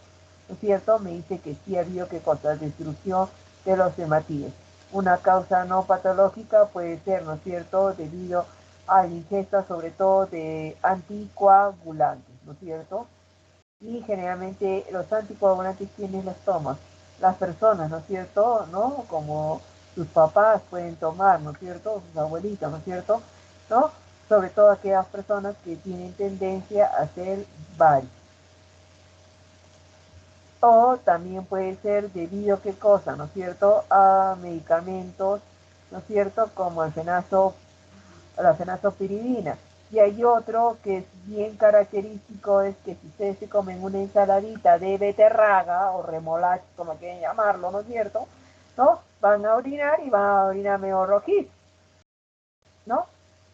Speaker 1: ¿no es cierto?, me dice que sí ha habido, ¿qué cosa?, destrucción de los hematíes. Una causa no patológica puede ser, ¿no es cierto?, debido a la ingesta sobre todo de anticoagulantes, ¿no es cierto? Y generalmente los anticoagulantes, ¿quiénes los toman? Las personas, ¿no es cierto?, ¿no?, como sus papás pueden tomar, ¿no es cierto?, sus abuelitos, ¿no es cierto?, ¿no? Sobre todo aquellas personas que tienen tendencia a hacer varios. O también puede ser debido, ¿qué cosa?, ¿no es cierto?, a medicamentos, ¿no es cierto?, como la fenazopiridina. Y hay otro que es bien característico, es que si ustedes se comen una ensaladita de beterraga o remolacha, como quieren llamarlo, ¿no es cierto?, ¿no?, van a orinar y van a orinar medio rojizo, ¿no?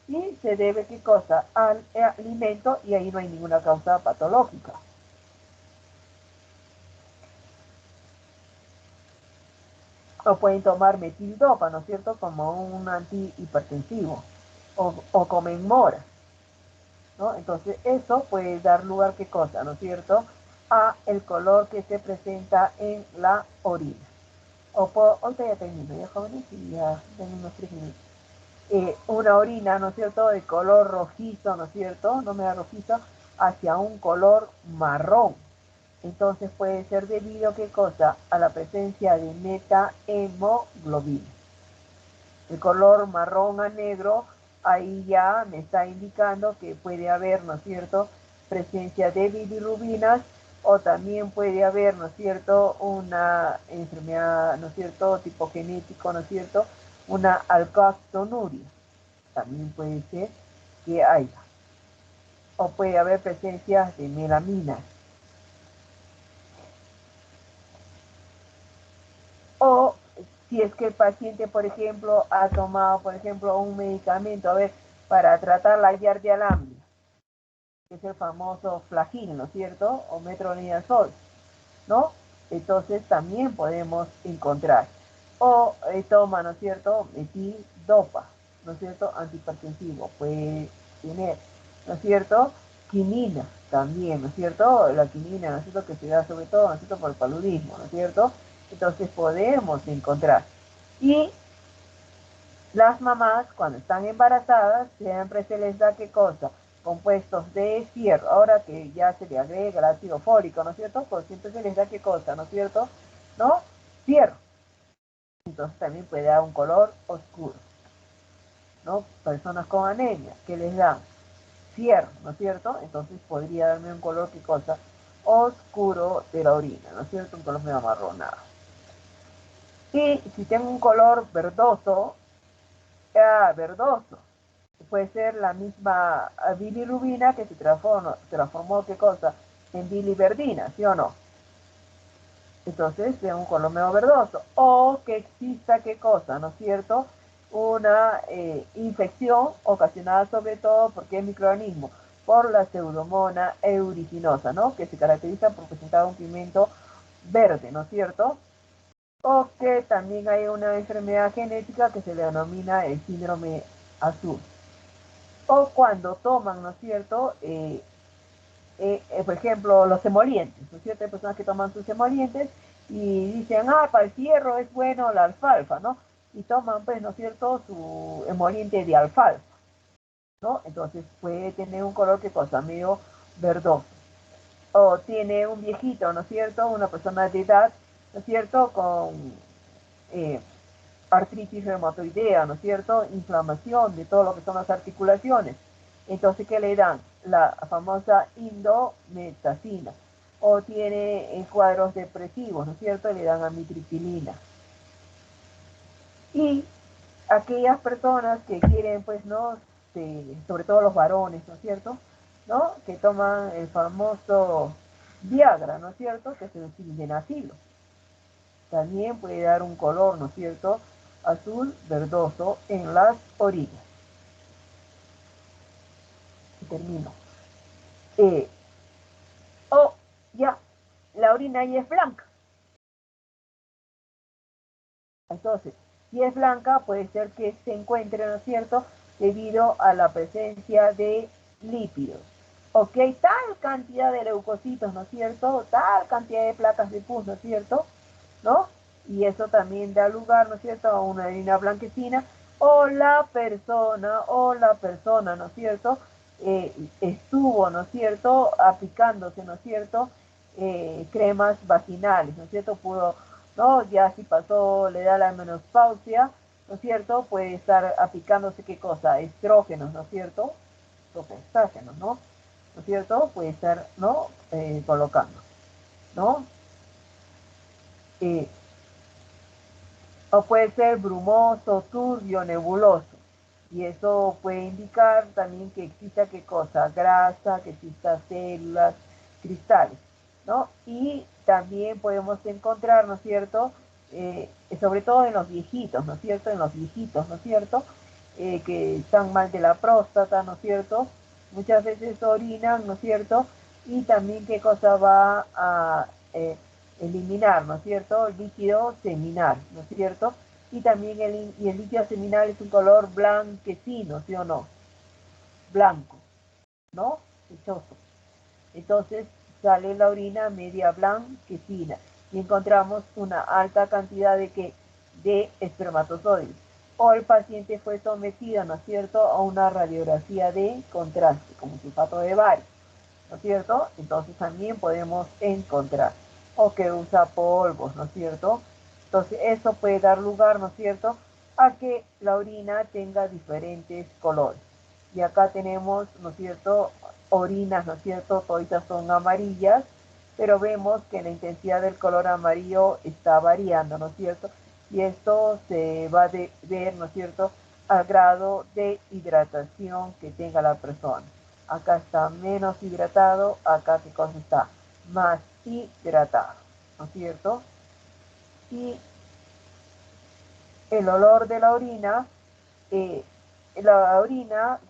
Speaker 1: Y se debe, ¿qué cosa?, al alimento, y ahí no hay ninguna causa patológica. O pueden tomar metildopa, ¿no es cierto?, como un antihipertensivo, o comen mora, ¿no? Entonces eso puede dar lugar, ¿qué cosa?, ¿no es cierto?, a el color que se presenta en la orina. Ahorita ya termino, ya jóvenes, y ya tengo unos 3 minutos. Una orina, ¿no es cierto?, de color rojizo, ¿no es cierto?, no me da rojizo, hacia un color marrón. Entonces puede ser debido, ¿qué cosa?, a la presencia de metahemoglobina. El color marrón a negro, ahí ya me está indicando que puede haber, ¿no es cierto?, presencia de bilirrubinas, o también puede haber, ¿no es cierto?, una enfermedad, ¿no es cierto?, tipo genético, ¿no es cierto?, una alcactonuria. También puede ser que haya. o puede haber presencia de melamina. O si es que el paciente, por ejemplo, ha tomado, por ejemplo, un medicamento, a ver, para tratar la yardialamia, que es el famoso Flagyl, ¿no es cierto? O metronidazol, ¿no? Entonces también podemos encontrar. O toma, ¿no es cierto? Metildopa, ¿no es cierto? Antihipertensivo, puede tener, ¿no es cierto? Quinina también, ¿no es cierto? La quinina, ¿no es cierto? Que se da sobre todo, ¿no es cierto? Por el paludismo, ¿no es cierto? Entonces podemos encontrar. Y las mamás, cuando están embarazadas, siempre se les da qué cosa, compuestos de fierro. Ahora que ya se le agrega el ácido fólico, ¿no es cierto? Pues siempre se les da qué cosa, ¿no es cierto? ¿No? Fierro. Entonces también puede dar un color oscuro, ¿no? Personas con anemia, que les dan fierro, ¿no es cierto? Entonces podría darme un color, ¿qué cosa? Oscuro de la orina, ¿no es cierto? Un color medio amarronado. Y si tengo un color verdoso, verdoso, puede ser la misma bilirrubina que se transformó, ¿qué cosa? En biliverdina, ¿sí o no? Entonces, de un color medio verdoso. O que exista, ¿qué cosa? ¿No es cierto? Una infección ocasionada sobre todo por qué microorganismo, por la pseudomonas aeruginosa, ¿no? Que se caracteriza por presentar un pigmento verde, ¿no es cierto? O que también hay una enfermedad genética que se le denomina el síndrome azul. O cuando toman, ¿no es cierto? Por ejemplo, los emolientes, ¿no es cierto? Hay personas que toman sus emolientes y dicen, para el fierro es bueno la alfalfa, ¿no? Y toman, pues, ¿no es cierto?, su emoliente de alfalfa, ¿no? Entonces puede tener un color, ¿qué cosa? Medio verdoso. O tiene un viejito, ¿no es cierto?, una persona de edad, ¿no es cierto?, con artritis reumatoidea, ¿no es cierto?, inflamación de todo lo que son las articulaciones. Entonces, ¿qué le dan? La famosa indometacina. O tiene cuadros depresivos, ¿no es cierto?, le dan amitriptilina. Y aquellas personas que quieren, pues, ¿no?, sobre todo los varones, ¿no es cierto?, ¿no?, que toman el famoso Viagra, ¿no es cierto?, que es el sildenafilo. También puede dar un color, ¿no es cierto?, azul verdoso en las orillas. Y termino. Ya, la orina ya es blanca. Entonces, si es blanca, puede ser que se encuentre, ¿no es cierto?, debido a la presencia de lípidos. O que hay tal cantidad de leucocitos, ¿no es cierto?, tal cantidad de placas de pus, ¿no es cierto?, ¿no? Y eso también da lugar, ¿no es cierto?, a una orina blanquecina, o la persona, ¿no es cierto?, estuvo, ¿no es cierto?, aplicándose, ¿no es cierto?, cremas vaginales, ¿no es cierto?, pudo, ¿no?, ya si pasó, le da la menopausia, ¿no es cierto?, puede estar aplicándose, ¿qué cosa?, estrógenos, ¿no es cierto?, los estrógenos, ¿no?, ¿no es cierto?, puede estar, ¿no?, colocando, ¿no?, o puede ser brumoso, turbio, nebuloso. Y eso puede indicar también que exista, ¿qué cosa?, grasa, que exista células, cristales, ¿no? Y también podemos encontrar, ¿no es cierto?, sobre todo en los viejitos, ¿no es cierto?, en los viejitos, ¿no es cierto?, que están mal de la próstata, ¿no es cierto?, muchas veces orinan, ¿no es cierto?, y también qué cosa va a eliminar, ¿no es cierto?, el líquido seminal, ¿no es cierto?, y también el líquido seminal es un color blanquecino, ¿sí o no?, blanco, ¿no?, lechoso. Entonces sale la orina media blanquecina y encontramos una alta cantidad de ¿qué?, de espermatozoides. O el paciente fue sometido, ¿no es cierto?, a una radiografía de contraste, como sulfato de bario, ¿no es cierto? Entonces también podemos encontrar. O que usa polvos, ¿no es cierto? Entonces eso puede dar lugar, ¿no es cierto?, a que la orina tenga diferentes colores. Y acá tenemos, ¿no es cierto?, orinas, ¿no es cierto?, toditas son amarillas, pero vemos que la intensidad del color amarillo está variando, ¿no es cierto? Y esto se va a ver, ¿no es cierto?, al grado de hidratación que tenga la persona. Acá está menos hidratado, acá qué cosa está más hidratado, ¿no es cierto? Y el olor de la orina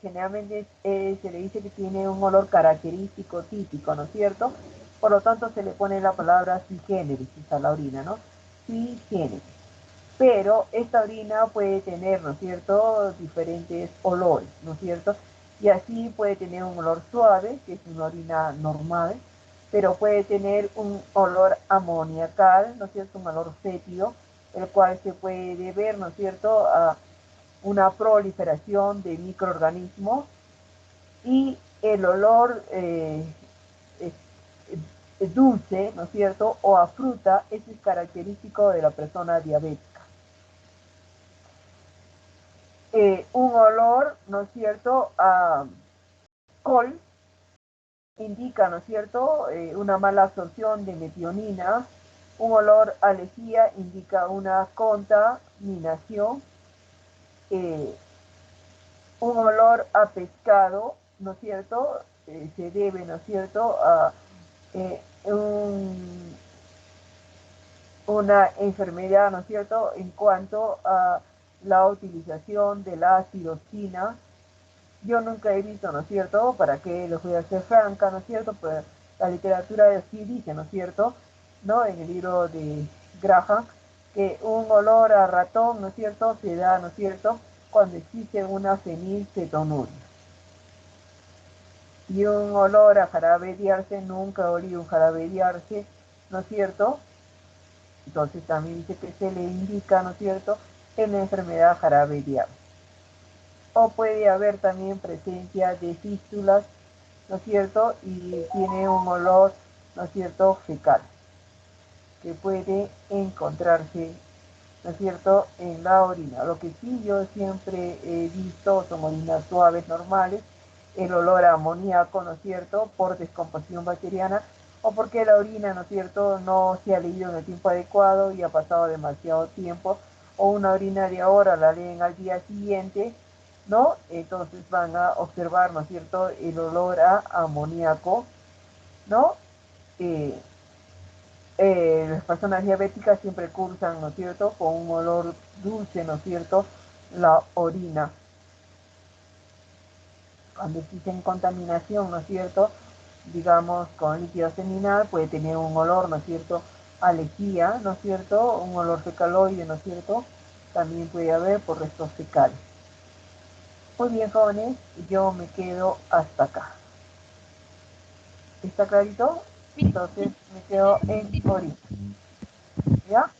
Speaker 1: generalmente se le dice que tiene un olor característico, típico, ¿no es cierto? Por lo tanto se le pone la palabra sui generis a la orina, ¿no? Sui generis. Pero esta orina puede tener, ¿no es cierto?, diferentes olores, ¿no es cierto? Y así puede tener un olor suave, que es una orina normal, pero puede tener un olor amoniacal, ¿no es cierto?, un olor fétido, el cual se puede ver, ¿no es cierto?, a una proliferación de microorganismos y el olor dulce, ¿no es cierto?, o a fruta, ese es característico de la persona diabética. Un olor, ¿no es cierto?, a col indica, ¿no es cierto?, una mala absorción de metionina. Un olor a lejía indica una contaminación. Un olor a pescado, ¿no es cierto?, se debe, ¿no es cierto?, a una enfermedad, ¿no es cierto?, en cuanto a la utilización de la tirosina. Yo nunca he visto, ¿no es cierto?, para qué les voy a ser franca, ¿no es cierto?, pues la literatura sí dice, ¿no es cierto?, ¿no?, en el libro de Graham, que un olor a ratón, ¿no es cierto?, se da, ¿no es cierto?, cuando existe una fenilcetonuria. Y un olor a jarabe de arce, nunca olí un jarabe de arce, ¿no es cierto? Entonces también dice que se le indica, ¿no es cierto?, en la enfermedad jarabe de arce. O puede haber también presencia de fístulas, ¿no es cierto?, y tiene un olor, ¿no es cierto?, fecal, que puede encontrarse, ¿no es cierto?, en la orina. Lo que sí yo siempre he visto son orinas suaves, normales, el olor a amoníaco, ¿no es cierto?, por descomposición bacteriana, o porque la orina, ¿no es cierto?, no se ha leído en el tiempo adecuado y ha pasado demasiado tiempo, o una orina de ahora la leen al día siguiente, ¿no? Entonces van a observar, ¿no es cierto?, el olor a amoníaco, ¿no? Las personas diabéticas siempre cursan, ¿no es cierto?, con un olor dulce, ¿no es cierto?, la orina. Cuando existe contaminación, ¿no es cierto?, digamos, con líquido seminal, puede tener un olor, ¿no es cierto?, a lejía, ¿no es cierto?, un olor fecaloide, ¿no es cierto?, también puede haber por restos fecales. Muy bien, jóvenes, yo me quedo hasta acá. ¿Está clarito? Entonces me quedo en orina. ¿Ya?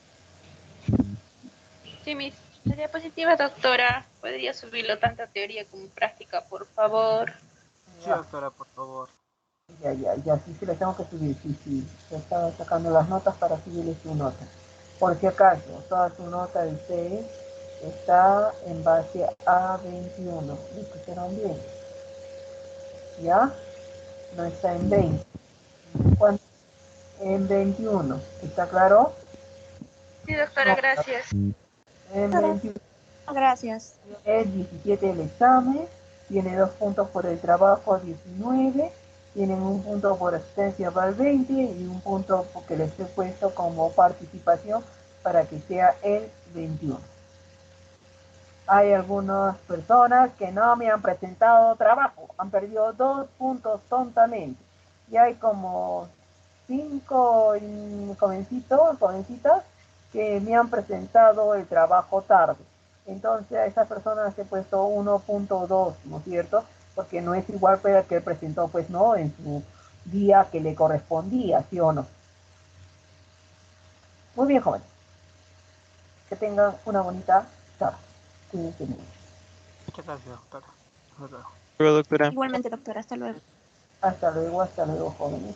Speaker 2: Sí, mis. La diapositiva, doctora. ¿Podría subirlo tanto teoría como práctica, por favor?
Speaker 3: Sí, doctora, por favor.
Speaker 1: Ya, sí, se les tengo que subir, sí. Yo estaba sacando las notas para subirles su nota. Por si acaso, toda su nota de ustedes está en base a 21. ¿Me escucharon bien? ¿Ya? No está en 20. ¿Cuánto? En 21. ¿Está claro?
Speaker 2: Sí, doctora,
Speaker 1: No,
Speaker 2: gracias.
Speaker 1: en 21.
Speaker 4: Gracias.
Speaker 1: Es 17 el examen, tiene 2 puntos por el trabajo 19, tienen un punto por asistencia para el 20 y un punto que les he puesto como participación para que sea el 21. Hay algunas personas que no me han presentado trabajo, han perdido 2 puntos tontamente. Y hay como 5 jovencitas que me han presentado el trabajo tarde. Entonces a esas personas he puesto 1.2, ¿no es cierto? Porque no es igual para el que presentó, pues no, en su día que le correspondía, ¿sí o no? Muy bien, jóvenes. Que tengan una bonita tarde. Cuídense mucho.
Speaker 3: Muchas gracias, doctora. Hasta luego.
Speaker 5: Luego, doctora.
Speaker 4: Igualmente, doctora. Hasta luego.
Speaker 1: Hasta luego, jóvenes.